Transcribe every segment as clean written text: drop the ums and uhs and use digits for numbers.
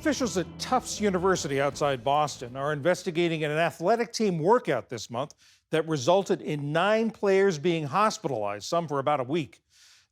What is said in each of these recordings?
Officials at Tufts University outside Boston are investigating an athletic team workout this month that resulted in 9 players being hospitalized, some for about a week.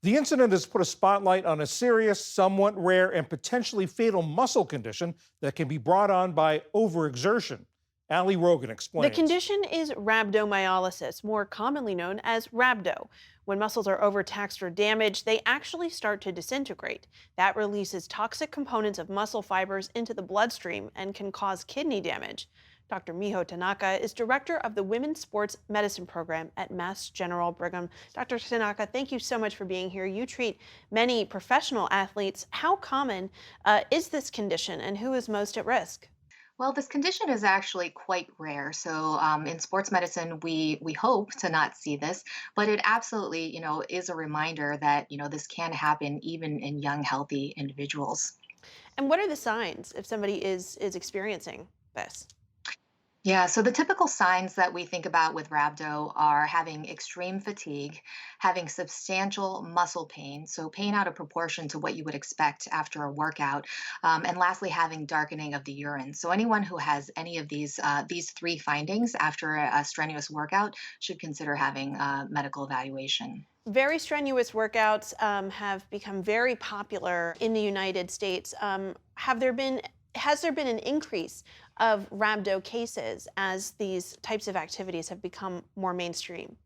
The incident has put a spotlight on a serious, somewhat rare, and potentially fatal muscle condition that can be brought on by overexertion. Ali Rogan The explains. condition is rhabdomyolysis, more commonly known as rhabdo. When muscles are overtaxed or damaged, they actually start to disintegrate. That releases toxic components of muscle fibers into the bloodstream and can cause kidney damage. Dr. Miho Tanaka is director of the Women's Sports Medicine Program at Mass General Brigham. Dr. Tanaka, thank you so much for being here. You treat many professional athletes. How common is this condition and who is most at risk? Well, this condition is actually quite rare. So, in sports medicine, we hope to not see this, but it absolutely, is a reminder that this can happen even in young, healthy individuals. And what are the signs if somebody is experiencing this? Yeah, so the typical signs that we think about with rhabdo are having extreme fatigue, having substantial muscle pain, so pain out of proportion to what you would expect after a workout, and lastly, having darkening of the urine. So anyone who has any of these three findings after a strenuous workout should consider having medical evaluation. Very strenuous workouts have become very popular in the United States. Has there been an increase of rhabdo cases as these types of activities have become more mainstream?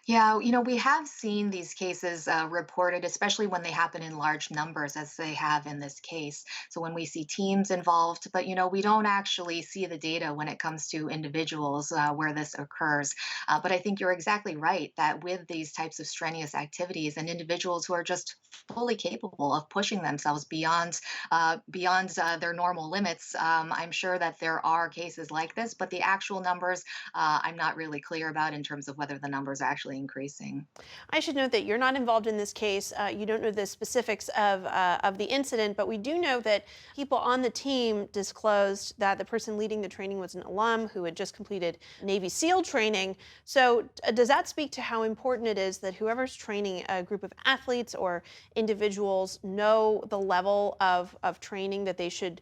Yeah, we have seen these cases reported, especially when they happen in large numbers, as they have in this case. So when we see teams involved, but we don't actually see the data when it comes to individuals where this occurs. But I think you're exactly right that with these types of strenuous activities and individuals who are just fully capable of pushing themselves beyond their normal limits, I'm sure that there are cases like this. But the actual numbers, I'm not really clear about in terms of whether the numbers are actually increasing. I should note that you're not involved in this case. You don't know the specifics of the incident, but we do know that people on the team disclosed that the person leading the training was an alum who had just completed Navy SEAL training. So, does that speak to how important it is that whoever's training a group of athletes or individuals know the level of training that they should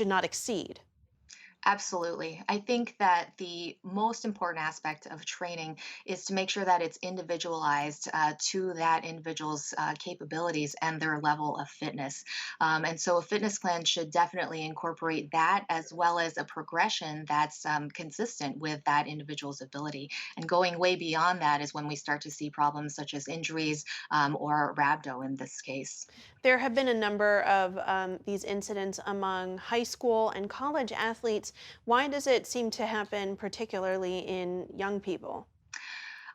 not exceed? Absolutely. I think that the most important aspect of training is to make sure that it's individualized to that individual's capabilities and their level of fitness. And so a fitness plan should definitely incorporate that as well as a progression that's consistent with that individual's ability. And going way beyond that is when we start to see problems such as injuries or rhabdo in this case. There have been a number of these incidents among high school and college athletes. Why does it seem to happen particularly in young people?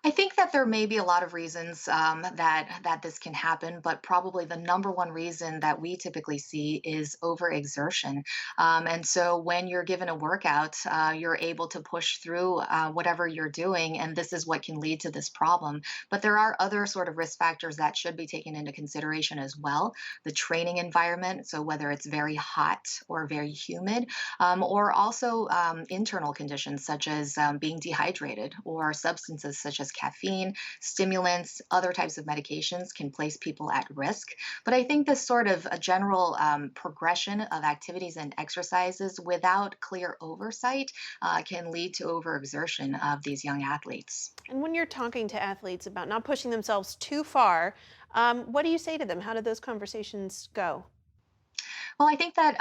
I think that there may be a lot of reasons that this can happen, but probably the number one reason that we typically see is overexertion. And so when you're given a workout, you're able to push through whatever you're doing, and this is what can lead to this problem. But there are other sort of risk factors that should be taken into consideration as well. The training environment, so whether it's very hot or very humid, or also internal conditions such as being dehydrated or substances such as caffeine, stimulants, other types of medications can place people at risk. But I think this sort of a general progression of activities and exercises without clear oversight can lead to overexertion of these young athletes. And when you're talking to athletes about not pushing themselves too far, what do you say to them? How do those conversations go? Well, I think that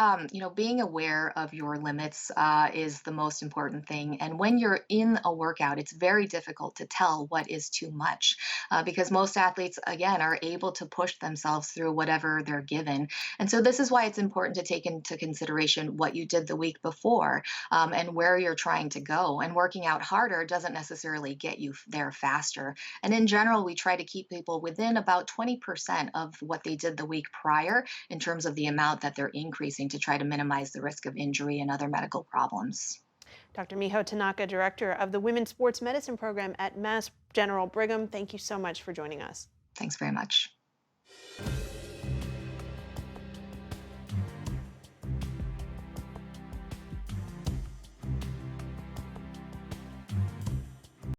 being aware of your limits is the most important thing. And when you're in a workout, it's very difficult to tell what is too much because most athletes, again, are able to push themselves through whatever they're given. And so this is why it's important to take into consideration what you did the week before and where you're trying to go. And working out harder doesn't necessarily get you there faster. And in general, we try to keep people within about 20% of what they did the week prior in terms of the amount that they're increasing to try to minimize the risk of injury and other medical problems. Dr. Miho Tanaka, director of the Women's Sports Medicine Program at Mass General Brigham, thank you so much for joining us. Thanks very much.